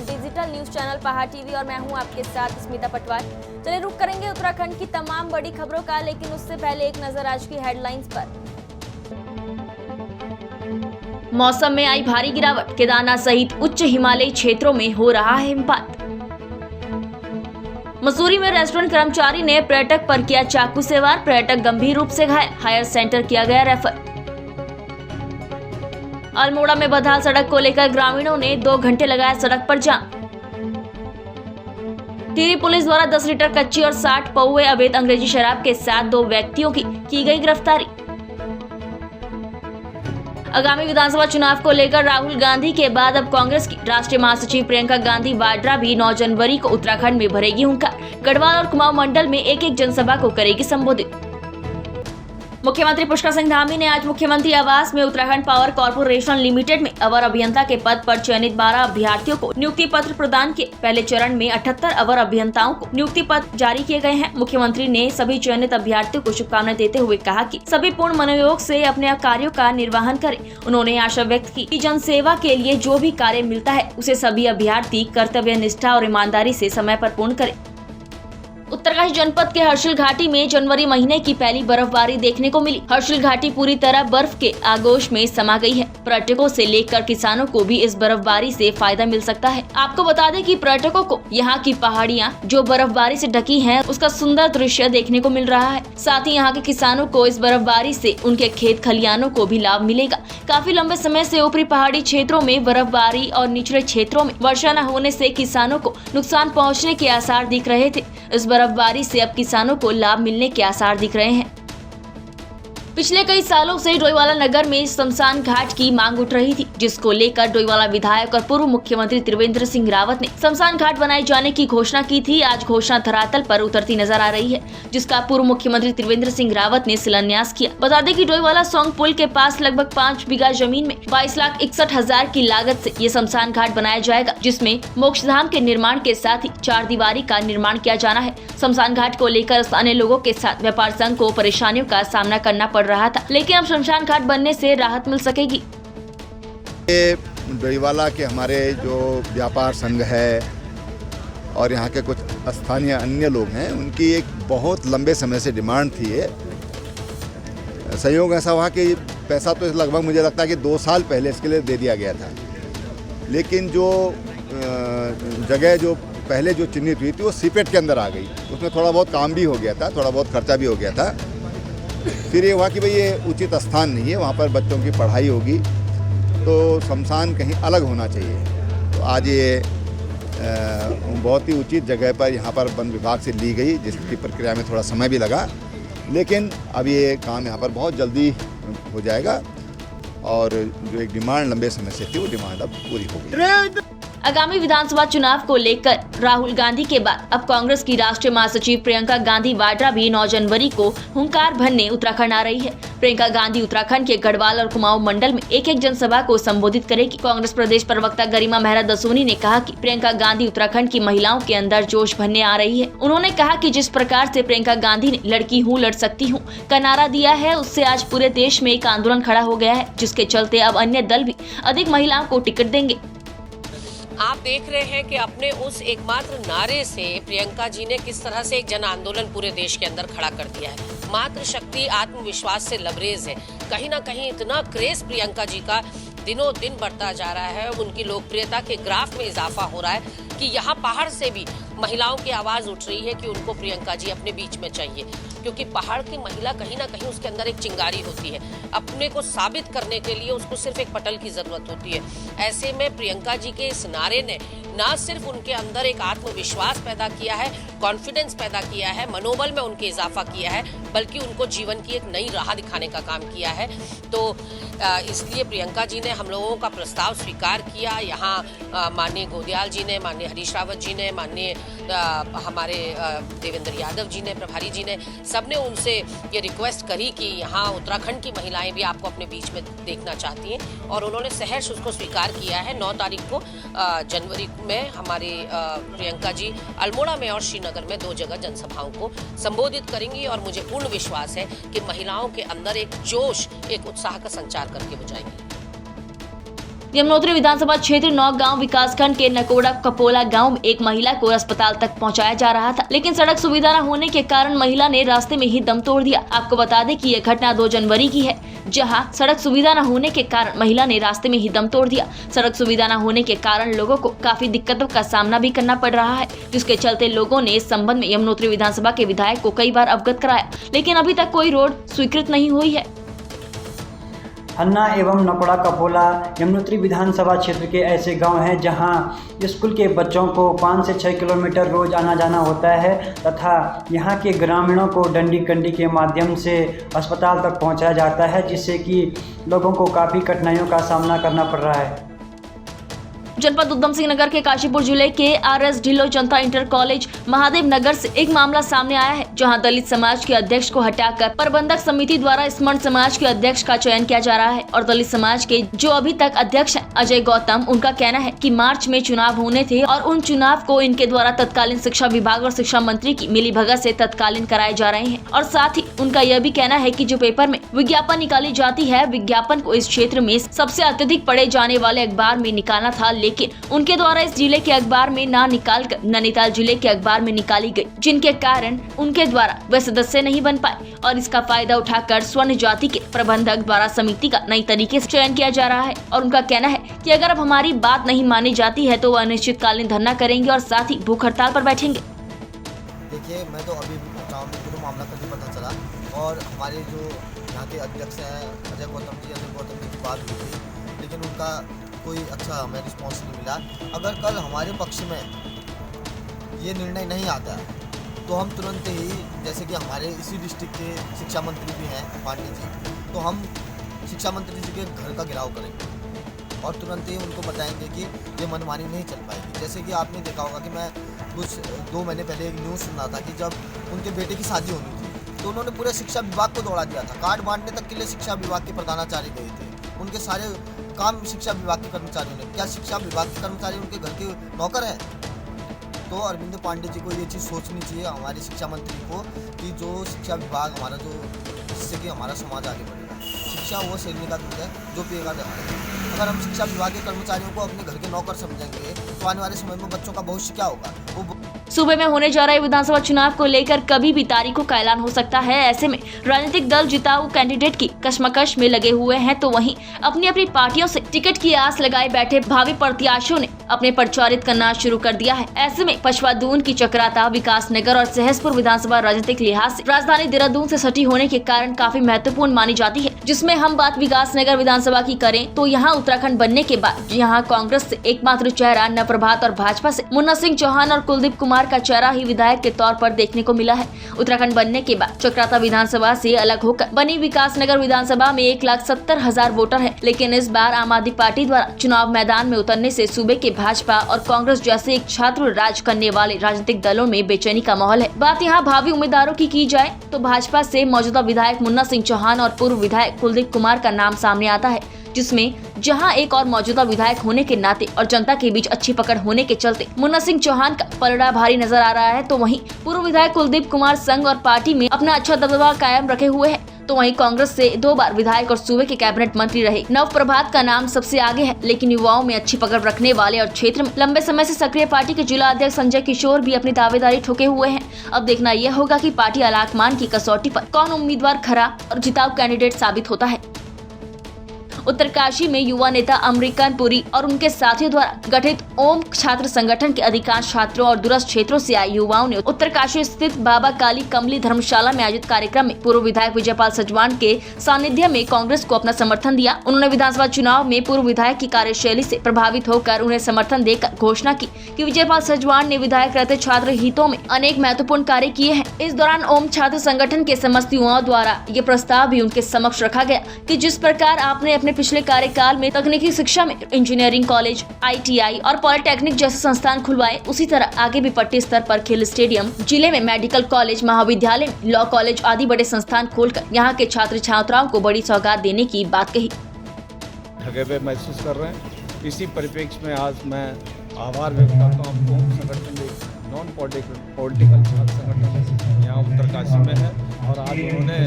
Digital news channel पहाड़ TV और मैं हूं आपके साथ स्मिता पटवार। चलिए रुक करेंगे उत्तराखंड की तमाम बड़ी खबरों का, लेकिन उससे पहले एक नजर आज की हेडलाइंस पर। मौसम में आई भारी गिरावट, केदारनाथ सहित उच्च हिमालयी क्षेत्रों में हो रहा है हिमपात। मसूरी में रेस्टोरेंट कर्मचारी ने पर्यटक पर किया चाकू से वार, पर्यटक गंभीर रूप से घायल, हायर सेंटर किया गया रेफर। अल्मोड़ा में बदहाल सड़क को लेकर ग्रामीणों ने 2 घंटे लगाया सड़क पर जाम। टिहरी पुलिस द्वारा 10 लीटर कच्ची और 60 पौवे अवैध अंग्रेजी शराब के साथ 2 व्यक्तियों की गई गिरफ्तारी। आगामी विधानसभा चुनाव को लेकर राहुल गांधी के बाद अब कांग्रेस की राष्ट्रीय महासचिव प्रियंका गांधी वाड्रा भी 9 जनवरी को उत्तराखंड में भरेगी हुंकार। गढ़वाल और कुमाऊं मंडल में एक जनसभा को करेगी संबोधित। मुख्यमंत्री पुष्कर सिंह धामी ने आज मुख्यमंत्री आवास में उत्तराखंड पावर कॉर्पोरेशन लिमिटेड में अवर अभियंता के पद पर चयनित 12 अभ्यर्थियों को नियुक्ति पत्र प्रदान किए। पहले चरण में 78 अवर अभियंताओं को नियुक्ति पत्र जारी किए गए हैं। मुख्यमंत्री ने सभी चयनित अभ्यर्थियों को शुभकामनाएं देते हुए कहा कि सभी पूर्ण मनोयोग से अपने कार्यों का निर्वहन करें। उन्होंने आशा व्यक्त की कि जन सेवा के लिए जो भी कार्य मिलता है उसे सभी अभ्यर्थी कर्तव्य निष्ठा और ईमानदारी से समय पर पूर्ण करें। उत्तरकाशी जनपद के हर्षिल घाटी में जनवरी महीने की पहली बर्फबारी देखने को मिली। हर्षिल घाटी पूरी तरह बर्फ के आगोश में समा गई है। पर्यटकों से लेकर किसानों को भी इस बर्फबारी से फायदा मिल सकता है। आपको बता दें कि पर्यटकों को यहाँ की पहाड़ियाँ जो बर्फबारी से ढकी हैं, उसका सुंदर दृश्य देखने को मिल रहा है। साथ ही यहाँ के किसानों को इस बर्फबारी से उनके खेत खलिहानों को भी लाभ मिलेगा। काफी लंबे समय से ऊपरी पहाड़ी क्षेत्रों में बर्फबारी और निचले क्षेत्रों में वर्षा न होने से किसानों को नुकसान पहुँचने के आसार दिख रहे थे। इस बर्फबारी से अब किसानों को लाभ मिलने के आसार दिख रहे हैं। पिछले कई सालों से डोईवाला नगर में शमशान घाट की मांग उठ रही थी, जिसको लेकर डोईवाला विधायक और पूर्व मुख्यमंत्री त्रिवेंद्र सिंह रावत ने शमशान घाट बनाए जाने की घोषणा की थी। आज घोषणा धरातल पर उतरती नजर आ रही है, जिसका पूर्व मुख्यमंत्री त्रिवेंद्र सिंह रावत ने शिलान्यास किया। बता दें कि डोईवाला सोंग पुल के पास लगभग 5 बीघा जमीन में 22,61,000 की लागत से ये शमशान घाट बनाया जाएगा, जिसमें मोक्षधाम के निर्माण के साथ ही 4 दीवारी का निर्माण किया जाना है। शमशान घाट को लेकर स्थानीय लोगों के साथ व्यापार संघ को परेशानियों का सामना करना पड़ रहा था, लेकिन अब शमशान घाट बनने से राहत मिल सकेगी। डोईवाला के हमारे जो व्यापार संघ है और यहाँ के कुछ स्थानीय अन्य लोग हैं, उनकी एक बहुत लंबे समय से डिमांड थी। ये संयोग ऐसा हुआ कि पैसा तो लगभग मुझे लगता है कि 2 साल पहले इसके लिए दे दिया गया था, लेकिन जो जगह जो पहले जो चिन्हित हुई थी वो सीपेट के अंदर आ गई। उसमें थोड़ा बहुत काम भी हो गया था, थोड़ा बहुत खर्चा भी हो गया था। फिर ये हुआ कि भाई ये उचित स्थान नहीं है, वहाँ पर बच्चों की पढ़ाई होगी, तो शमशान कहीं अलग होना चाहिए। तो आज ये बहुत ही उचित जगह पर यहाँ पर वन विभाग से ली गई, जिसकी प्रक्रिया में थोड़ा समय भी लगा, लेकिन अब ये काम यहाँ पर बहुत जल्दी हो जाएगा और जो एक डिमांड लंबे समय से थी वो डिमांड अब पूरी हो गई। आगामी विधानसभा चुनाव को लेकर राहुल गांधी के बाद अब कांग्रेस की राष्ट्रीय महासचिव प्रियंका गांधी वाड्रा भी 9 जनवरी को हुंकार भरने उत्तराखंड आ रही है। प्रियंका गांधी उत्तराखंड के गढ़वाल और कुमाऊं मंडल में एक जनसभा को संबोधित करेगी। कांग्रेस प्रदेश प्रवक्ता गरिमा मेहरा दसोनी ने कहा कि प्रियंका गांधी उत्तराखंड की महिलाओं के अंदर जोश भरने आ रही है। उन्होंने कहा कि जिस प्रकार से प्रियंका गांधी ने लड़की हूँ लड़ सकती हूँ का नारा दिया है, उससे आज पूरे देश में एक आंदोलन खड़ा हो गया है, जिसके चलते अब अन्य दल भी अधिक महिलाओं को टिकट देंगे। आप देख रहे हैं कि अपने उस एकमात्र नारे से प्रियंका जी ने किस तरह से एक जन आंदोलन पूरे देश के अंदर खड़ा कर दिया है। मात्र शक्ति आत्मविश्वास से लबरेज है। कहीं ना कहीं इतना क्रेज प्रियंका जी का दिनों दिन बढ़ता जा रहा है, उनकी लोकप्रियता के ग्राफ में इजाफा हो रहा है कि यहाँ पहाड़ से भी महिलाओं की आवाज़ उठ रही है कि उनको प्रियंका जी अपने बीच में चाहिए, क्योंकि पहाड़ की महिला कहीं ना कहीं उसके अंदर एक चिंगारी होती है। अपने को साबित करने के लिए उसको सिर्फ एक पटल की ज़रूरत होती है। ऐसे में प्रियंका जी के इस नारे ने ना सिर्फ उनके अंदर एक आत्मविश्वास पैदा किया है, कॉन्फिडेंस पैदा किया है, मनोबल में उनके इजाफा किया है, बल्कि उनको जीवन की एक नई राह दिखाने का काम किया है। तो इसलिए प्रियंका जी ने हम लोगों का प्रस्ताव स्वीकार किया। यहाँ माननीय गोदयाल जी ने, माननीय हरीश रावत जी ने, माननीय हमारे देवेंद्र यादव जी ने, प्रभारी जी ने, सबने उनसे ये रिक्वेस्ट करी कि यहाँ उत्तराखंड की महिलाएं भी आपको अपने बीच में देखना चाहती हैं, और उन्होंने सहर्ष उसको स्वीकार किया है। 9 तारीख को जनवरी में हमारी प्रियंका जी अल्मोड़ा में और श्रीनगर में 2 जगह जनसभाओं को संबोधित करेंगी, और मुझे पूर्ण विश्वास है कि महिलाओं के अंदर एक जोश, एक उत्साह का संचार करके वो जाएंगी। यमुनोत्री विधानसभा क्षेत्र 9 गांव विकासखंड के नकोड़ा कपोला गांव में एक महिला को अस्पताल तक पहुंचाया जा रहा था, लेकिन सड़क सुविधा न होने के कारण महिला ने रास्ते में ही दम तोड़ दिया। आपको बता दें कि यह घटना 2 जनवरी की है, जहां सड़क सुविधा न होने के कारण महिला ने रास्ते में ही दम तोड़ दिया। सड़क सुविधा न होने के कारण लोगों को काफी दिक्कतों का सामना भी करना पड़ रहा है, जिसके चलते लोगों ने इस संबंध में यमुनोत्री विधानसभा के विधायक को कई बार अवगत कराया, लेकिन अभी तक कोई रोड स्वीकृत नहीं हुई है। हन्ना एवं नकोड़ा कपोला यमुनोत्री विधानसभा क्षेत्र के ऐसे गांव हैं जहां स्कूल के बच्चों को 5 से 6 किलोमीटर रोज आना जाना होता है तथा यहां के ग्रामीणों को डंडी कंडी के माध्यम से अस्पताल तक पहुंचाया जाता है, जिससे कि लोगों को काफ़ी कठिनाइयों का सामना करना पड़ रहा है। जनपद उधम सिंह नगर के काशीपुर जिले के RS ढिल्लो जनता इंटर कॉलेज महादेव नगर से एक मामला सामने आया है, जहां दलित समाज के अध्यक्ष को हटाकर प्रबंधक समिति द्वारा स्मरण समाज के अध्यक्ष का चयन किया जा रहा है। और दलित समाज के जो अभी तक अध्यक्ष हैं अजय गौतम, उनका कहना है कि मार्च में चुनाव होने थे और उन चुनाव को इनके द्वारा तत्कालीन शिक्षा विभाग और शिक्षा मंत्री की मिलीभगत से तत्कालीन कराए जा रहे हैं। और साथ ही उनका यह भी कहना है कि जो पेपर में विज्ञापन निकाली जाती है, विज्ञापन को इस क्षेत्र में सबसे अत्यधिक पढ़े जाने वाले अखबार में निकालना था, लेकिन उनके द्वारा इस जिले के अखबार में ना निकालकर नैनीताल जिले के अखबार में निकाली गई, जिनके कारण उनके द्वारा वे सदस्य नहीं बन पाए। और इसका फायदा उठाकर स्वर्ण जाति के प्रबंधक द्वारा समिति का नई तरीके से चयन किया जा रहा है। और उनका कहना है कि अगर अब हमारी बात नहीं मानी जाती है तो वह अनिश्चितकालीन धरना करेंगे और साथ ही भूख हड़ताल पर बैठेंगे। देखिए, मैं तो अभी गाँव में पूरा मामला करके पता चला और हमारे जो यहाँ के अध्यक्ष हैं अजय गौतम जी की बात हुई थी, लेकिन उनका कोई अच्छा हमें रिस्पॉन्स नहीं मिला। अगर कल हमारे पक्ष में ये निर्णय नहीं आता है तो हम तुरंत ही, जैसे कि हमारे इसी डिस्ट्रिक्ट के शिक्षा मंत्री भी हैं पांडे जी, तो हम शिक्षा मंत्री जी के घर का घेराव करेंगे और तुरंत ही उनको बताएंगे कि ये मनमानी नहीं चल पाएगी। जैसे कि आपने देखा होगा कि मैं कुछ 2 महीने पहले एक न्यूज़ सुना था कि जब उनके बेटे की शादी होनी थी तो उन्होंने पूरे शिक्षा विभाग को दौड़ा दिया था। कार्ड बांटने तक के लिए शिक्षा विभाग के प्रधानाचार्य गए थे, उनके सारे काम शिक्षा विभाग के कर्मचारियों ने। क्या शिक्षा विभाग के कर्मचारी उनके घर के नौकर हैं? तो अरविंद पांडे जी को ये चीज़ सोचनी चाहिए, हमारे शिक्षा मंत्री को, कि जो शिक्षा विभाग हमारा जो, जिससे कि हमारा समाज आगे बढ़ेगा। शिक्षा वो शैली का दूध है जो पिएगा दवाई। अगर हम शिक्षा विभाग के कर्मचारियों को अपने घर के नौकर समझेंगे तो आने वाले समय में बच्चों का भविष्य क्या होगा? वो सूबे में होने जा रहे विधानसभा चुनाव को लेकर कभी भी तारीखों का ऐलान हो सकता है। ऐसे में राजनीतिक दल जिताऊ कैंडिडेट की कश्मकश में लगे हुए हैं, तो वहीं अपनी अपनी पार्टियों से टिकट की आस लगाए बैठे भावी प्रत्याशियों ने अपने प्रचारित करना शुरू कर दिया है। ऐसे में पछवा दून की चक्राता, विकास नगर और सहसपुर विधानसभा राजनीतिक लिहाज से राजधानी देहरादून से सटी होने के कारण काफी महत्वपूर्ण मानी जाती है। जिसमें हम बात विकास नगर विधानसभा की करें तो यहाँ उत्तराखंड बनने के बाद यहाँ कांग्रेस से एकमात्र चेहरा नवप्रभात और भाजपा से मुन्ना सिंह चौहान और कुलदीप कुमार का चेहरा ही विधायक के तौर पर देखने को मिला है। उत्तराखंड बनने के बाद चक्राता विधानसभा से अलग होकर बनी विकास नगर विधानसभा में 1,70,000 वोटर है, लेकिन इस बार आम आदमी पार्टी द्वारा चुनाव मैदान में उतरने से सूबे के भाजपा और कांग्रेस जैसे एक छात्र राज करने वाले राजनीतिक दलों में बेचैनी का माहौल है। बात यहाँ भावी उम्मीदवारों की जाए तो भाजपा से मौजूदा विधायक मुन्ना सिंह चौहान और पूर्व विधायक कुलदीप कुमार का नाम सामने आता है, जिसमें जहां एक और मौजूदा विधायक होने के नाते और जनता के बीच अच्छी पकड़ होने के चलते मुन्ना सिंह चौहान का पलड़ा भारी नजर आ रहा है, तो वहीं पूर्व विधायक कुलदीप कुमार संघ और पार्टी में अपना अच्छा दबदबा कायम रखे हुए हैं। तो वहीं कांग्रेस से 2 बार विधायक और सूबे के कैबिनेट मंत्री रहे नवप्रभात का नाम सबसे आगे है, लेकिन युवाओं में अच्छी पकड़ रखने वाले और क्षेत्र में लंबे समय से सक्रिय पार्टी के जिला अध्यक्ष संजय किशोर भी अपनी दावेदारी ठोके हुए हैं। अब देखना यह होगा कि पार्टी आलाकमान की कसौटी पर कौन उम्मीदवार खरा और जिताऊ कैंडिडेट साबित होता है। उत्तरकाशी में युवा नेता अमरीकन पुरी और उनके साथियों द्वारा गठित ओम छात्र संगठन के अधिकांश छात्रों और दूरस्थ क्षेत्रों से आए युवाओं ने उत्तरकाशी स्थित बाबा काली कमली धर्मशाला में आयोजित कार्यक्रम में पूर्व विधायक विजयपाल सजवान के सानिध्य में कांग्रेस को अपना समर्थन दिया। उन्होंने विधानसभा चुनाव में पूर्व विधायक की कार्यशैली से प्रभावित होकर उन्हें समर्थन देकर घोषणा की कि विजयपाल सजवान ने विधायक रहते छात्र हितों में अनेक महत्वपूर्ण कार्य किए हैं। इस दौरान ओम छात्र संगठन के समस्त युवाओं द्वारा ये प्रस्ताव भी उनके समक्ष रखा गया कि जिस प्रकार आपने अपने पिछले कार्यकाल में तकनीकी शिक्षा में इंजीनियरिंग कॉलेज, ITI और पॉलिटेक्निक जैसे संस्थान खुलवाए, उसी तरह आगे भी पट्टी स्तर पर खेल स्टेडियम, जिले में मेडिकल कॉलेज, महाविद्यालय, लॉ कॉलेज आदि बड़े संस्थान खोलकर यहाँ के छात्र छात्राओं को बड़ी सौगात देने की बात कही। ठगे पे महसूस कर रहे हैं। इसी परिप्रेक्ष्य में आज मैं आभार व्यक्त करता हूँ ओम संगठन नॉन पॉलिटिकल छात्र संगठन यहाँ उत्तरकाशी में है और आज उन्होंने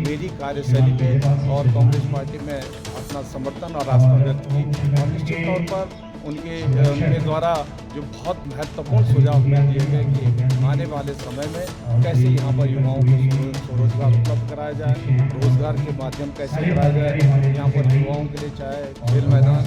मेरी कार्यशैली पे और कांग्रेस पार्टी में अपना समर्थन और आस्था व्यक्त की और निश्चित तौर पर उनके द्वारा जो बहुत महत्वपूर्ण सुझाव में दिए गए कि आने वाले समय में कैसे यहाँ पर युवाओं को स्वरोजगार उपलब्ध कराया जाए, रोजगार के माध्यम कैसे कराया जाए, यहाँ पर युवाओं के लिए चाहे खेल मैदान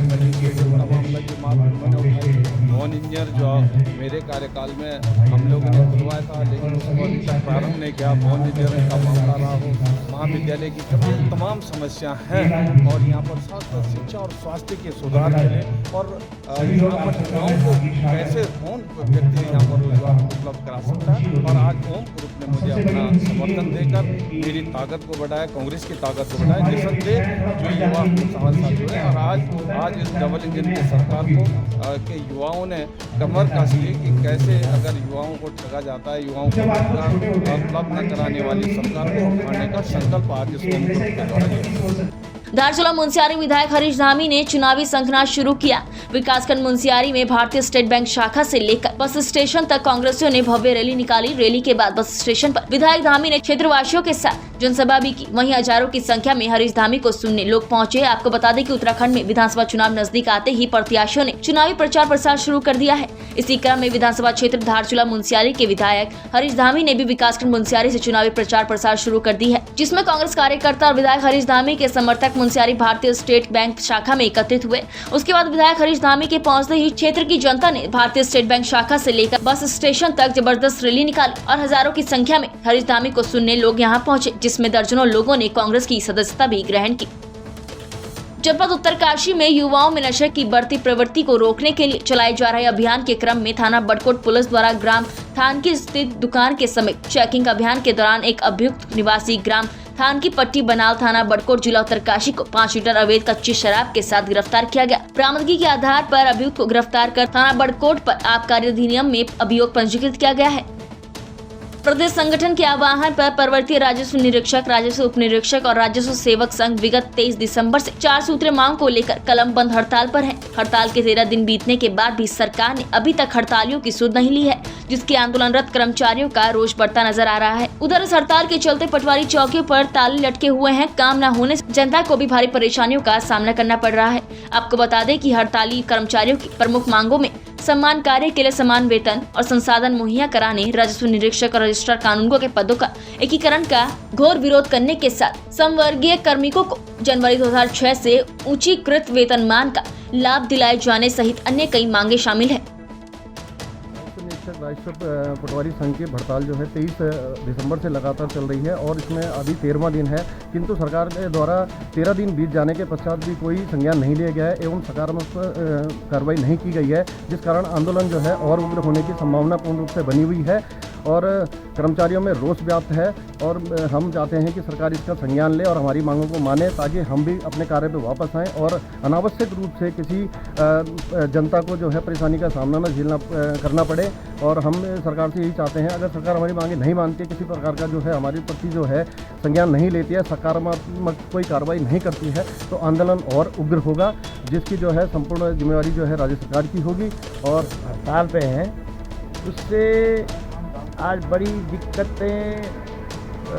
मामला की मांग उन्होंने उठाई। नॉन इंजीनियर जो मेरे कार्यकाल में हम लोगों ने खुलवाया था लेकिन उसको अभी तक प्रारंभ नहीं किया, नॉन इंजीनियरिंग का मामला रहा हो, महाविद्यालय की तमाम समस्या हैं और यहाँ पर साथ शिक्षा और स्वास्थ्य के सुधार के लिए और यहाँ पर युवाओं को कैसे कौन व्यक्ति यहाँ पर रोजगार उपलब्ध करा सकता है। और आज ओम ग्रुप ने मुझे अपना समर्थन देकर मेरी ताकत को बढ़ाया, कांग्रेस की ताकत को बढ़ाया, निसंदेह जो युवा हमारे साथ जुड़े और आज इस डबल इंजन की सरकार को के युवाओं ने कमर कस ली कि कैसे अगर युवाओं को ठगा जाता है, युवाओं को रोजगार उपलब्ध न कराने वाली सरकार को उठाने का संकल्प आज इस ओम ग्रुप के द्वारा लिया। धारचूला मुंशियारी विधायक हरीश धामी ने चुनावी संगठन शुरू किया। विकासखंड मुंशियारी में भारतीय स्टेट बैंक शाखा से लेकर बस स्टेशन तक कांग्रेसियों ने भव्य रैली निकाली। रैली के बाद बस स्टेशन पर विधायक धामी ने क्षेत्रवासियों के साथ जनसभा भी की। वहीं हजारों की संख्या में हरीश धामी को सुनने लोग पहुंचे। आपको बता दें कि उत्तराखंड में विधानसभा चुनाव नजदीक आते ही प्रत्याशियों ने चुनावी प्रचार प्रसार शुरू कर दिया है। इसी क्रम में विधानसभा क्षेत्र धारचूला मुंशियारी के विधायक हरीश धामी ने भी विकासखंड मुंशियारी से चुनावी प्रचार प्रसार शुरू कर दी है, जिसमें कांग्रेस कार्यकर्ता और विधायक हरीश धामी के समर्थक मुंशियारी भारतीय स्टेट बैंक शाखा में एकत्रित हुए। उसके बाद विधायक हरीश धामी के पहुंचते ही क्षेत्र की जनता ने भारतीय स्टेट बैंक शाखा से लेकर बस स्टेशन तक जबरदस्त रैली निकाली और हजारों की संख्या में हरीश धामी को सुनने लोग यहां पहुंचे, जिसमें दर्जनों लोगों ने कांग्रेस की सदस्यता भी ग्रहण की। जनपद उत्तरकाशी में युवाओं में नशे की बढ़ती प्रवृत्ति को रोकने के लिए चलाए जा रहे अभियान के क्रम में थाना बड़कोट पुलिस द्वारा ग्राम थानकी स्थित दुकान के समीप चेकिंग अभियान के दौरान एक अभियुक्त निवासी ग्राम थानकी पट्टी बनाल थाना बड़कोट जिला उत्तरकाशी को 5 लीटर अवैध कच्ची शराब के साथ गिरफ्तार किया गया। बरामदगी के आधार पर अभियुक्त को गिरफ्तार कर थाना बड़कोट पर आबकारी अधिनियम में अभियोग पंजीकृत किया गया है। प्रदेश संगठन के आह्वान पर पर्वतीय राजस्व निरीक्षक, राजस्व उप निरीक्षक और राजस्व सेवक संघ विगत 23 दिसंबर से 4 सूत्रीय मांग को लेकर कलम बंद हड़ताल पर है। हड़ताल के 13 दिन बीतने के बाद भी सरकार ने अभी तक हड़तालियों की सुध नहीं ली है, जिसके आंदोलनरत कर्मचारियों का रोष बढ़ता नजर आ रहा है। उधर इस हड़ताल के चलते पटवारी चौकियों पर ताले लटके हुए हैं। काम न होने से जनता को भी भारी परेशानियों का सामना करना पड़ रहा है। आपको बता दें कि हड़ताली कर्मचारियों की प्रमुख मांगों में सम्मान कार्य के लिए समान वेतन और संसाधन मुहैया कराने, राजस्व निरीक्षक और रजिस्ट्रार कानूनगो के पदों का एकीकरण का घोर विरोध करने के साथ समवर्गीय कार्मिकों को जनवरी 2006 से ऊंचीकृत वेतनमान का लाभ दिलाए जाने सहित अन्य कई मांगे शामिल है। राजस्व पटवारी संघ की हड़ताल जो है 23 दिसंबर से लगातार चल रही है और इसमें अभी 13वां दिन है, किंतु सरकार के द्वारा 13 दिन बीत जाने के पश्चात भी कोई संज्ञान नहीं लिया गया है एवं सकारात्मक कार्रवाई नहीं की गई है, जिस कारण आंदोलन जो है और उग्र होने की संभावना पूर्ण रूप से बनी हुई है और कर्मचारियों में रोष व्याप्त है। और हम चाहते हैं कि सरकार इसका संज्ञान ले और हमारी मांगों को माने, ताकि हम भी अपने कार्य पर वापस आएँ और अनावश्यक रूप से किसी जनता को जो है परेशानी का सामना न करना पड़े। और हम सरकार से यही चाहते हैं, अगर सरकार हमारी मांगे नहीं मानती है, किसी प्रकार का जो है हमारे प्रति जो है संज्ञान नहीं लेती है, सकारात्मक कोई कार्रवाई नहीं करती है, तो आंदोलन और उग्र होगा, जिसकी जो है संपूर्ण जिम्मेवारी जो है राज्य सरकार की होगी। और हड़ताल पे हैं, उससे आज बड़ी दिक्कतें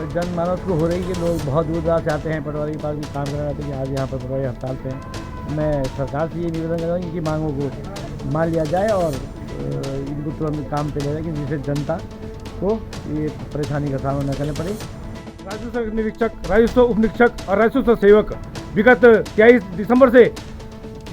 जनमानस को हो रही है। लोग बहुत दूर दराज से आते हैं, पटवारी के पास भी काम करना चाहते हैं, आज यहाँ पर पटवारी हड़ताल पे हैं। मैं सरकार से ये निवेदन कर रहा हूँ, इनकी मांगों को मान लिया जाए और इनको तुरंत काम पे ले जाए, जिससे जनता को ये परेशानी का सामना न करना पड़े। राजस्व निरीक्षक, राजस्व उप निरीक्षक और राजस्व सेवक विगत 23 दिसंबर से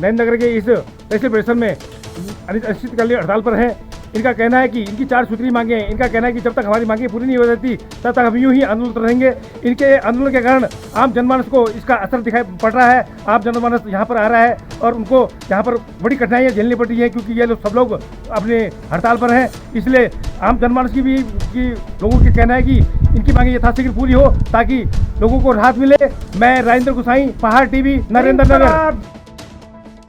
नरेंद्र नगर के इस तहसील परिसर में अनिश्चितकालीन हड़ताल पर हैं। इनका कहना है कि इनकी 4 सूत्री मांगे हैं। इनका कहना है कि जब तक हमारी मांगे पूरी नहीं हो जाती तब तक हम यूं ही आंदोलन रहेंगे। इनके आंदोलन के कारण आम जनमानस को इसका असर दिखाई पड़ रहा है। आम जनमानस यहाँ पर आ रहा है और उनको यहाँ पर बड़ी कठिनाइयाँ झेलनी पड़ रही है, क्योंकि ये लोग सब लोग अपने हड़ताल पर हैं। इसलिए आम जनमानस की भी लोगों के कहना है कि इनकी मांगे यथाशीघ्र पूरी हो, ताकि लोगों को राहत मिले। मैं राजेंद्र गुसाई, पहाड़ टीवी, नरेंद्र नगर।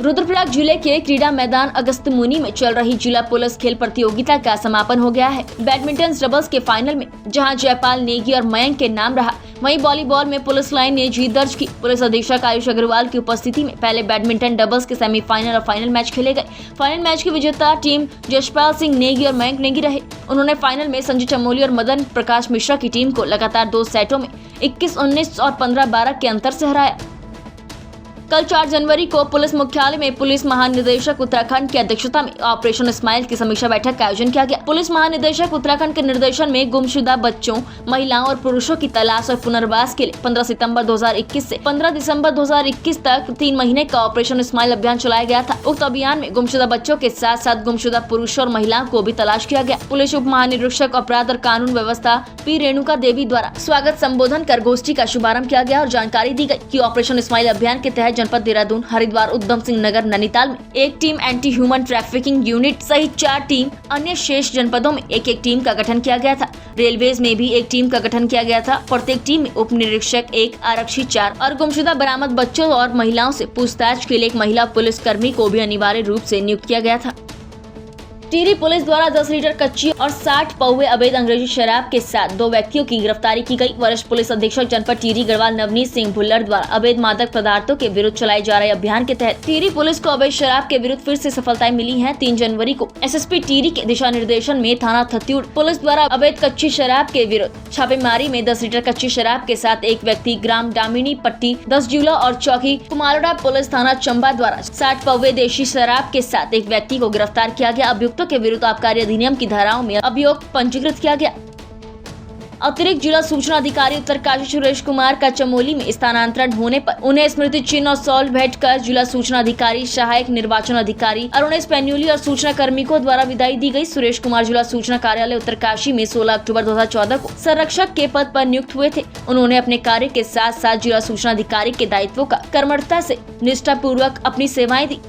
रुद्रप्रयाग जिले के क्रीडा मैदान अगस्त मुनि में चल रही जिला पुलिस खेल प्रतियोगिता का समापन हो गया है। बैडमिंटन डबल्स के फाइनल में जहां जयपाल नेगी और मयंक के नाम रहा, वहीं वॉलीबॉल में पुलिस लाइन ने जीत दर्ज की। पुलिस अधीक्षक आयुष अग्रवाल की उपस्थिति में पहले बैडमिंटन डबल्स के सेमीफाइनल और फाइनल मैच खेले गए। फाइनल मैच की विजेता टीम जशपाल सिंह नेगी और मयंक नेगी रहे। उन्होंने फाइनल में संजय चमोली और मदन प्रकाश मिश्रा की टीम को लगातार 2 सेटों में 21-19 और 15-12 के अंतर से हराया। कल 4 जनवरी को पुलिस मुख्यालय में पुलिस महानिदेशक उत्तराखंड की अध्यक्षता में ऑपरेशन स्माइल की समीक्षा बैठक का आयोजन किया गया। पुलिस महानिदेशक उत्तराखंड के निर्देशन में गुमशुदा बच्चों, महिलाओं और पुरुषों की तलाश और पुनर्वास के लिए 15 सितंबर 2021 से 15 दिसंबर 2021 तक 3 महीने का ऑपरेशन स्माइल अभियान चलाया गया था। उक्त अभियान में गुमशुदा बच्चों के साथ साथ गुमशुदा पुरुषों और महिलाओं को भी तलाश किया गया। पुलिस उप महानिरीक्षक अपराध और कानून व्यवस्था पी रेणुका देवी द्वारा स्वागत संबोधन कर गोष्ठी का शुभारंभ किया गया और जानकारी दी गई कि ऑपरेशन स्माइल अभियान के तहत जनपद देहरादून, हरिद्वार, उधम सिंह नगर, नैनीताल में एक team anti human trafficking unit सहित 4 टीम, अन्य शेष जनपदों में एक टीम का गठन किया गया था। रेलवेज में भी एक टीम का गठन किया गया था। प्रत्येक टीम में उप निरीक्षक 1, आरक्षी 4 और गुमशुदा बरामद बच्चों और महिलाओं से पूछताछ के लिए एक महिला पुलिस कर्मी को भी अनिवार्य रूप से नियुक्त किया गया था। टिहरी पुलिस द्वारा 10 लीटर कच्ची और 60 पौवे अवैध अंग्रेजी शराब के साथ 2 व्यक्तियों की गिरफ्तारी की गई। वरिष्ठ पुलिस अधीक्षक जनपद टिहरी गढ़वाल नवनीत सिंह भुल्लर द्वारा अवैध मादक पदार्थों के विरुद्ध चलाए जा रहे अभियान के तहत टिहरी पुलिस को अवैध शराब के विरुद्ध फिर से सफलताएं मिली हैं। 3 जनवरी को एसएसपी टिहरी के दिशा निर्देशन में थाना थत्यूड़ पुलिस द्वारा अवैध कच्ची शराब के विरुद्ध छापेमारी में 10 लीटर कच्ची शराब के साथ एक व्यक्ति ग्राम डामिनी पट्टी 10 जिला और चौकी कुमारोड़ा पुलिस थाना चंबा द्वारा 60 पौवे देशी शराब के साथ एक व्यक्ति को गिरफ्तार किया गया। अभियुक्तों के विरुद्ध आबकारी अधिनियम की धाराओं में अभियोग पंजीकृत किया गया। अतिरिक्त जिला सूचना अधिकारी उत्तरकाशी सुरेश कुमार का चमोली में स्थानांतरण होने पर उन्हें स्मृति चिन्ह और सॉल्व भेंट कर जिला सूचना अधिकारी, सहायक निर्वाचन अधिकारी अरुणेश पेन्यूली और सूचना कार्मिकों द्वारा विदाई दी गई। सुरेश कुमार जिला सूचना कार्यालय उत्तरकाशी में 16 अक्टूबर 2014 को संरक्षक के पद पर नियुक्त हुए थे। उन्होंने अपने कार्य के साथ साथ जिला सूचना अधिकारी के दायित्वों का कर्मठता से निष्ठा पूर्वक अपनी सेवाएं दी।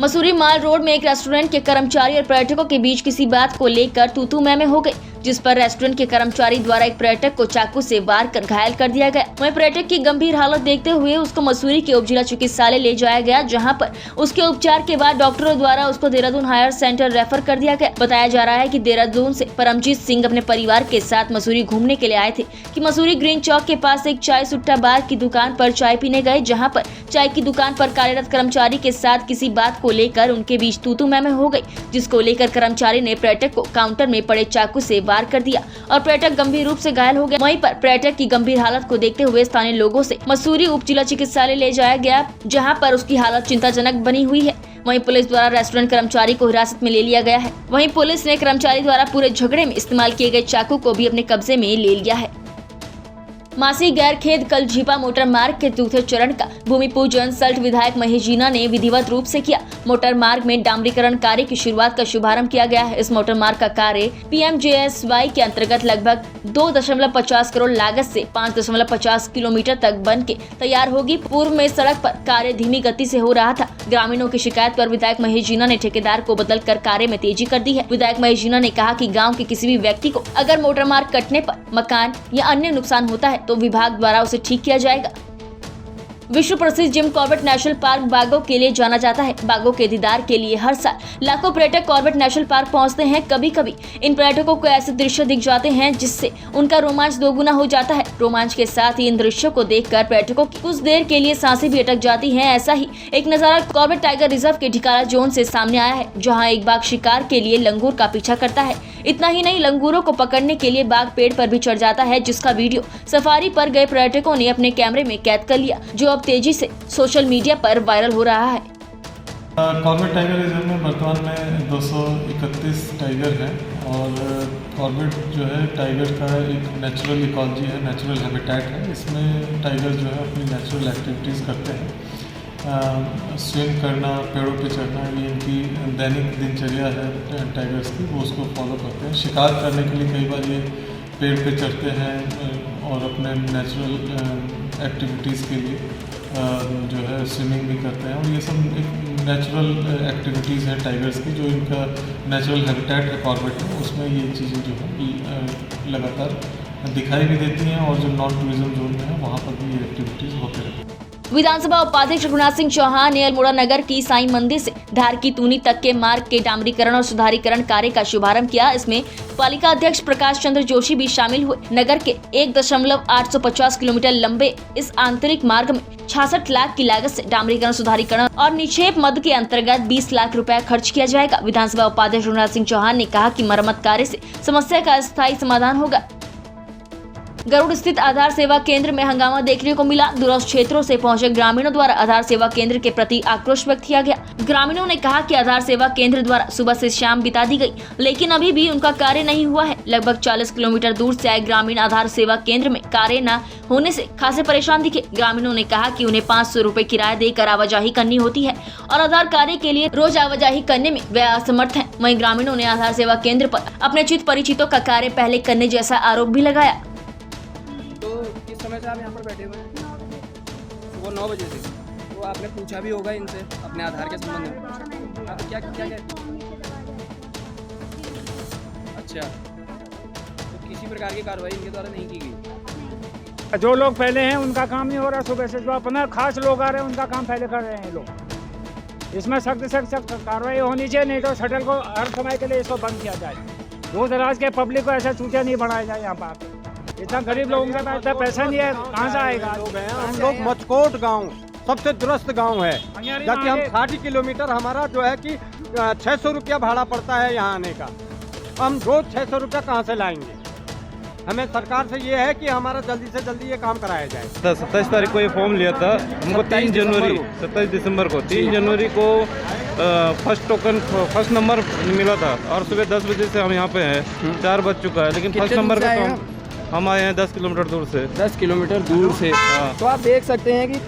मसूरी माल रोड में एक रेस्टोरेंट के कर्मचारी और पर्यटकों के बीच किसी बात को लेकर तू-तू मैं हो गई, जिस पर रेस्टोरेंट के कर्मचारी द्वारा एक पर्यटक को चाकू से वार कर घायल कर दिया गया। वहीं पर्यटक की गंभीर हालत देखते हुए उसको मसूरी के उप जिला चिकित्सालय ले जाया गया, जहां पर उसके उपचार के बाद डॉक्टरों द्वारा उसको देहरादून हायर सेंटर रेफर कर दिया गया। बताया जा रहा है कि देहरादून से परमजीत सिंह अपने परिवार के साथ मसूरी घूमने के लिए आए थे कि मसूरी ग्रीन चौक के पास एक चाय सुट्टा बार की दुकान पर चाय पीने गए, जहाँ पर चाय की दुकान पर कार्यरत कर्मचारी के साथ किसी बात को लेकर उनके बीच तू-तू मैं हो गई, जिसको लेकर कर्मचारी ने पर्यटक को काउंटर में पड़े चाकू से वार कर दिया और पर्यटक गंभीर रूप से घायल हो गया। वहीं पर पर्यटक की गंभीर हालत को देखते हुए स्थानीय लोगों से मसूरी उप जिला चिकित्सालय ले जाया गया, जहां पर उसकी हालत चिंताजनक बनी हुई है। वहीं पुलिस द्वारा रेस्टोरेंट कर्मचारी को हिरासत में ले लिया गया है। वहीं पुलिस ने कर्मचारी द्वारा पूरे झगड़े में इस्तेमाल किए गए चाकू को भी अपने कब्जे में ले लिया है। मासी गैरखेद कल झीपा मोटर मार्ग के चौथे चरण का भूमि पूजन सल्ट विधायक महेश जीना ने विधिवत रूप से किया। मोटर मार्ग में डामरीकरण कार्य की शुरुआत का शुभारंभ किया गया है। इस मोटर मार्ग का कार्य PMJSY के अंतर्गत लगभग 2.50 करोड़ लागत से 5.50 किलोमीटर तक बन के तैयार होगी। पूर्व में सड़क पर कार्य धीमी गति से हो रहा था। ग्रामीणों की शिकायत पर विधायक महेश जीना ने ठेकेदार को बदल कर कार्य में तेजी कर दी है। विधायक महेश जीना ने कहा कि गाँव के किसी भी व्यक्ति को अगर मोटर मार्ग कटने पर मकान या अन्य नुकसान होता है तो विभाग द्वारा उसे ठीक किया जाएगा। विश्व प्रसिद्ध जिम कॉर्बेट नेशनल पार्क बाघों के लिए जाना जाता है। बाघों के दीदार के लिए हर साल लाखों पर्यटक कॉर्बेट नेशनल पार्क पहुंचते हैं। कभी कभी इन पर्यटकों को ऐसे दृश्य दिख जाते हैं जिससे उनका रोमांच दोगुना हो जाता है। रोमांच के साथ ही इन दृश्यों को देखकर पर्यटकों की कुछ देर के लिए सांसें भी अटक जाती हैं। ऐसा ही एक नजारा कॉर्बेट टाइगर रिजर्व के ढिकाला जोन से सामने आया है, जहाँ एक बाघ शिकार के लिए लंगूर का पीछा करता है। इतना ही नहीं, लंगूरों को पकड़ने के लिए बाघ पेड़ पर भी चढ़ जाता है, जिसका वीडियो सफारी पर गए पर्यटकों ने अपने कैमरे में कैद कर लिया, जो अब तेजी से सोशल मीडिया पर वायरल हो रहा है। कॉर्बेट टाइगर रिजर्व में वर्तमान में 231 टाइगर हैं और कॉर्बेट जो है टाइगर का एक नेचुरल इकोलॉजी है, नेचुरल हैबिटेट है। इसमें टाइगर जो है अपनी नेचुरल एक्टिविटीज़ करते हैं। स्विम करना, पेड़ों पे चढ़ना, ये इनकी दैनिक दिनचर्या है टाइगर्स की, वो उसको फॉलो करते हैं। शिकार करने के लिए कई बार ये पेड़ पे चढ़ते हैं और अपने नेचुरल एक्टिविटीज़ के लिए जो है स्विमिंग भी करते हैं। और ये सब एक नेचुरल एक्टिविटीज़ हैं टाइगर्स की, जो इनका नेचुरल हैबिटेट है कॉर्बेट में, उसमें ये चीज़ें जो है लगातार दिखाई भी देती हैं और जो नॉन टूरिज्म जोन में है वहाँ पर भी ये एक्टिविटीज़ होते रहती हैं। विधानसभा उपाध्यक्ष रघुनाथ सिंह चौहान ने अल्मोड़ा नगर की साईं मंदिर से धार की तूनी तक के मार्ग के डामरीकरण और सुधारीकरण कार्य का शुभारंभ किया। इसमें पालिका अध्यक्ष प्रकाश चंद्र जोशी भी शामिल हुए। नगर के 1.850 किलोमीटर लंबे इस आंतरिक मार्ग में 66 लाख की लागत से डामरीकरण, सुधारीकरण और निक्षेप मद के अंतर्गत 20 लाख रुपए खर्च किया जाएगा। विधानसभा उपाध्यक्ष रघुनाथ सिंह चौहान ने कहा कि मरम्मत कार्य से समस्या का स्थायी समाधान होगा। गरुड़ स्थित आधार सेवा केंद्र में हंगामा देखने को मिला। दूरस्थ क्षेत्रों से पहुंचे ग्रामीणों द्वारा आधार सेवा केंद्र के प्रति आक्रोश व्यक्त किया गया। ग्रामीणों ने कहा कि आधार सेवा केंद्र द्वारा सुबह से शाम बिता दी गई, लेकिन अभी भी उनका कार्य नहीं हुआ है। लगभग 40 किलोमीटर दूर से आए ग्रामीण आधार सेवा केंद्र में कार्य न होने से खासे परेशान दिखे। ग्रामीणों ने कहा कि उन्हें 500 रुपए किराया देकर आवाजाही करनी होती है और आधार कार्य के लिए रोज आवाजाही करने में वे असमर्थ हैं। वहीं ग्रामीणों ने आधार सेवा केंद्र पर अपने चित परिचितों का कार्य पहले करने जैसा आरोप भी लगाया। किस समय से आप यहाँ पर बैठे हुए हैं? सुबह 9 बजे से। तो आपने पूछा भी होगा इनसे अपने आधार के संबंध में? आप क्या अच्छा, तो किसी प्रकार की कार्रवाई इनके द्वारा नहीं की गई? जो लोग पहले हैं उनका काम नहीं हो रहा। सुबह से जो अपना खास लोग आ रहे हैं उनका काम पहले कर रहे हैं लोग। इसमें सख्त कार्रवाई होनी चाहिए, नहीं तो शटल को हर समय के लिए इसको बंद किया जाए। दूर दराज के पब्लिक को ऐसा चूतिया नहीं बनाया जाए। यहाँ पर इतना गरीब लोगों के पास इतना पैसा नहीं है, कहाँ से आएगा? हम लोग मचकोट गांव सबसे दुरुस्त गांव है, जबकि हम 60 किलोमीटर हमारा जो है कि 600 रुपया भाड़ा पड़ता है यहाँ आने का। हम रोज 600 रुपया कहाँ से लाएंगे? हमें सरकार से ये है कि हमारा जल्दी से जल्दी ये काम कराया जाए। 27 तारीख को ये फॉर्म लिया था हमको। 27 दिसंबर को 3 जनवरी को फर्स्ट नंबर मिला था और सुबह 10 बजे से हम यहाँ पे हैं। 4 बज चुका है, लेकिन फर्स्ट नंबर का हम आए हैं 10 किलोमीटर दूर से। 10 किलोमीटर दूर से। तो आप देख सकते हैं कि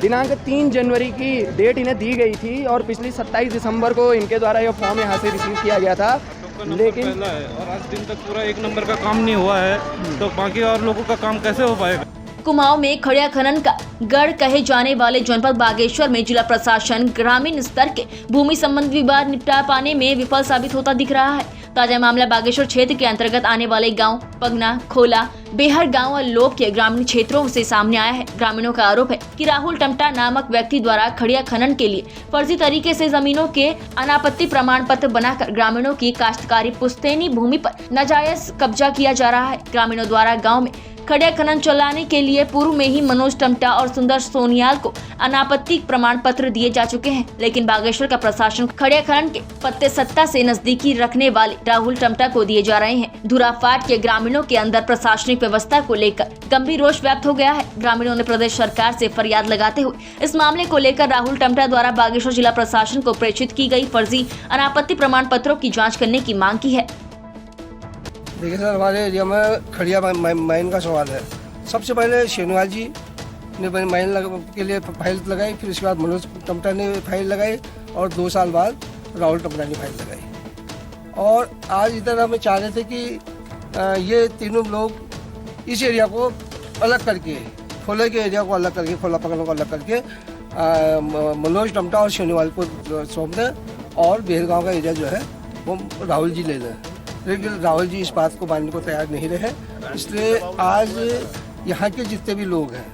दिनांक 3 जनवरी की डेट इन्हें दी गई थी और पिछली 27 दिसंबर को इनके द्वारा ये फॉर्म यहाँ से रिसीव किया गया था, लेकिन और आज दिन तक पूरा 1 नंबर का काम नहीं हुआ है, तो बाकी और लोगों का काम कैसे हो पाएगा? कुमाऊं में खड़िया खनन का गढ़ कहे जाने वाले जनपद बागेश्वर में जिला प्रशासन ग्रामीण स्तर के भूमि संबंधी विवाद निपटा पाने में विफल साबित होता दिख रहा है। ताजा मामला बागेश्वर क्षेत्र के अंतर्गत आने वाले गांव पगना, खोला, बेहर गांव और लोग के ग्रामीण क्षेत्रों से सामने आया है। ग्रामीणों का आरोप है कि राहुल टमटा नामक व्यक्ति द्वारा खड़िया खनन के लिए फर्जी तरीके से जमीनों के अनापत्ति प्रमाण पत्र बनाकर ग्रामीणों की काश्तकारी पुश्तैनी भूमि पर नाजायज कब्जा किया जा रहा है। ग्रामीणों द्वारा गाँव में खड़िया खनन चलाने के लिए पूर्व में ही मनोज टमटा और सुंदर सोनियाल को अनापत्ति प्रमाण पत्र दिए जा चुके हैं, लेकिन बागेश्वर का प्रशासन खड़िया खनन के पत्ते सत्ता से नजदीकी रखने वाले राहुल टमटा को दिए जा रहे हैं। धुराफाट के ग्रामीणों के अंदर प्रशासनिक व्यवस्था को लेकर गंभीर रोष व्यक्त हो गया है। ग्रामीणों ने प्रदेश सरकार से फरियाद लगाते हुए इस मामले को लेकर राहुल टमटा द्वारा बागेश्वर जिला प्रशासन को प्रेषित की गई फर्जी अनापत्ति प्रमाण पत्रों की जाँच करने की मांग की है। देखिए सर, हमारे एरिया में खड़िया माइन का सवाल है। सबसे पहले शेनुआल जी ने माइन के लिए फाइल लगाई, फिर उसके बाद मनोज टमटा ने फाइल लगाई और 2 साल बाद राहुल टमटा ने फाइल लगाई। और आज इधर हमें चाह रहे थे कि ये तीनों लोग इस एरिया को अलग करके, खोले के एरिया को अलग करके, खोला पकड़ों को अलग करके मनोज टमटा और शेनुआल को सौंप दें और बेहर गाँव का एरिया जो है वो राहुल जी ले लें। लेकिन राहुल जी इस बात को मानने को तैयार नहीं रहे, इसलिए आज यहाँ के जितने भी लोग हैं,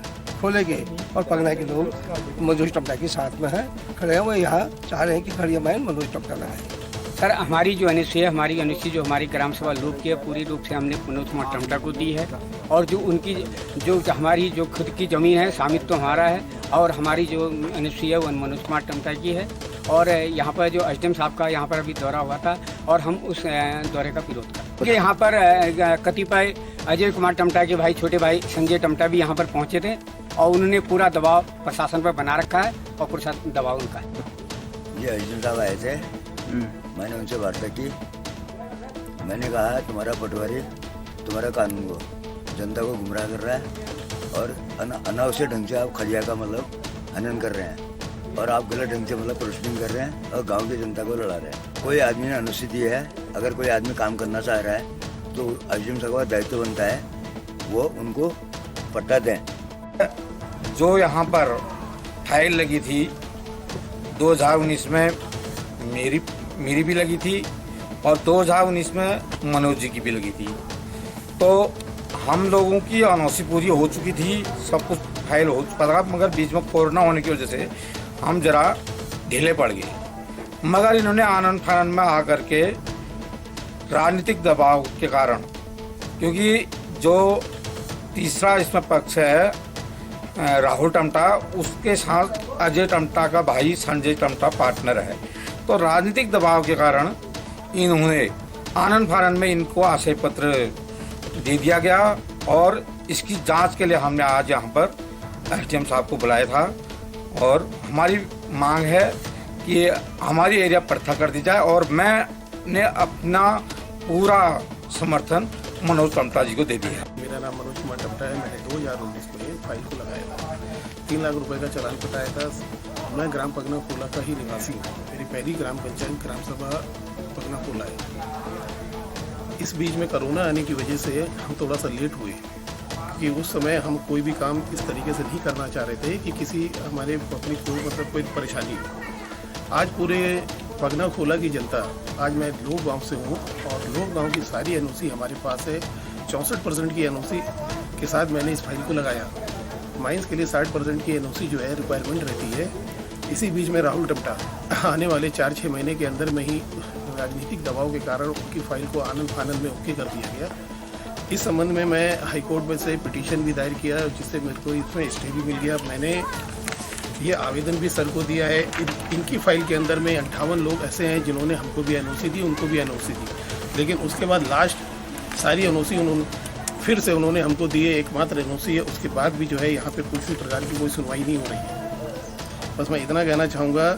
खोले के और पगना के लोग मनोज टमटा के साथ में हैं, खड़े हैं। वो यहाँ चाह रहे हैं कि खड़िया माइन मनोज टमटा लगाए। सर, हमारी जो अनुसूची जो हमारी ग्राम सभा लूप की है, पूरी रूप से हमने मनोज कुमार टमटा को दी है और जो उनकी जो हमारी जो खुद की ज़मीन है, स्वामित्व तो हमारा है और हमारी जो अनुसूची है वो मनोज कुमार टमटा की है। और यहाँ पर जो एसडीएम साहब का यहाँ पर अभी दौरा हुआ था और हम उस दौरे का विरोध कर, क्योंकि यहाँ पर कतिपय अजय कुमार टमटा के भाई, छोटे भाई संजय टमटा भी यहाँ पर पहुँचे थे और उन्होंने पूरा दबाव प्रशासन पर बना रखा है और पूरा दबाव उनका है। ये एसडीएम साहब आए थे, मैंने उनसे वार्ता की। मैंने कहा तुम्हारा पटवारी तुम्हारा कानून को जनता को गुमराह कर रहा है और अनावश्यक ढंग से आप खलिया का मतलब हनन कर रहे हैं और आप गलत ढंग से मतलब प्रोसेसिंग कर रहे हैं और गांव की जनता को लड़ा रहे हैं। कोई आदमी ने अनुसूचित दी है, अगर कोई आदमी काम करना चाह रहा है तो एसडीएम साहब का दायित्व बनता है वो उनको पट्टा दें। जो यहाँ पर फाइल लगी थी 2019 में मेरी भी लगी थी और 2019 में मनोज जी की भी लगी थी, तो हम लोगों की एनओसी पूरी हो चुकी थी, सब कुछ फाइल हो चुका था, मगर बीच में कोरोना होने की वजह से हम जरा ढीले पड़ गए। मगर इन्होंने आनंद फानंद में आकर के राजनीतिक दबाव के कारण, क्योंकि जो तीसरा इसमें पक्ष है राहुल टमटा, उसके साथ अजय टमटा का भाई संजय टमटा पार्टनर है, तो राजनीतिक दबाव के कारण इन्होंने आनंद फानंद में इनको आशय पत्र दे दिया गया और इसकी जांच के लिए हमने आज यहाँ पर एसडीएम साहब को बुलाया था और हमारी मांग है कि हमारी एरिया प्रथा कर दी जाए और मैंने अपना पूरा समर्थन मनोज टमटा जी को दे दिया। मेरा नाम मनोज कुमार टमटा है। मैंने 2019 में फाइल को लगाया था, 3 लाख रुपए का चालान कटाया था। मैं ग्राम पगना कोला का ही निवासी हूँ। मेरी पहली ग्राम पंचायत ग्राम सभा पगना कोला है। इस बीच में कोरोना आने की वजह से हम थोड़ा सा लेट हुए कि उस समय हम कोई भी काम इस तरीके से नहीं करना चाह रहे थे कि किसी हमारे पब्लिक को मतलब कोई परेशानी हो। आज पूरे पगना खोला की जनता, आज मैं लोग गांव से हूँ और लोग गांव की सारी एनओसी हमारे पास है। 64% की एनओसी के साथ मैंने इस फाइल को लगाया। माइंस के लिए 60% की एनओसी जो है रिक्वायरमेंट रहती है। इसी बीच में राहुल टमटा आने वाले 4-6 महीने के अंदर में ही राजनीतिक दबाव के कारण उनकी फाइल को आनंद फानंद में ओके कर दिया गया। इस संबंध में मैं हाईकोर्ट में से पिटीशन भी दायर किया, जिससे मेरे को इसमें स्टे भी मिल गया। मैंने ये आवेदन भी सर को दिया है। इनकी फाइल के अंदर में 58 लोग ऐसे हैं जिन्होंने हमको भी एनओसी दी, उनको भी एनओसी दी, लेकिन उसके बाद लास्ट सारी एनओसी फिर से उन्होंने हमको दिए। एकमात्र एनओसी है, उसके बाद भी जो है यहाँ पे किसी प्रकार की कोई सुनवाई नहीं हो रही है। बस मैं इतना कहना चाहूँगा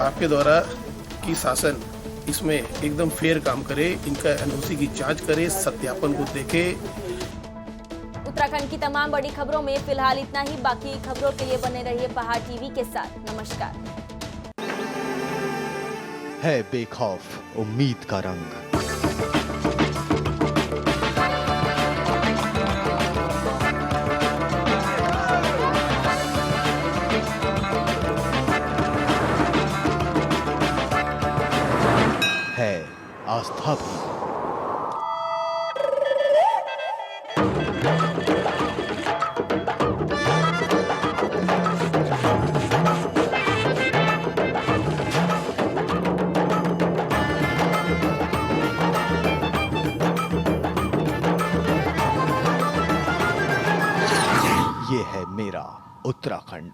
आपके द्वारा कि शासन इसमें एकदम फेयर काम करे, इनका एनओसी की जांच करे, सत्यापन को देखे। उत्तराखंड की तमाम बड़ी खबरों में फिलहाल इतना ही। बाकी खबरों के लिए बने रहिए पहाड़ टीवी के साथ। नमस्कार। है बेखौफ उम्मीद का रंग। है आस्था भी। ये है मेरा उत्तराखंड।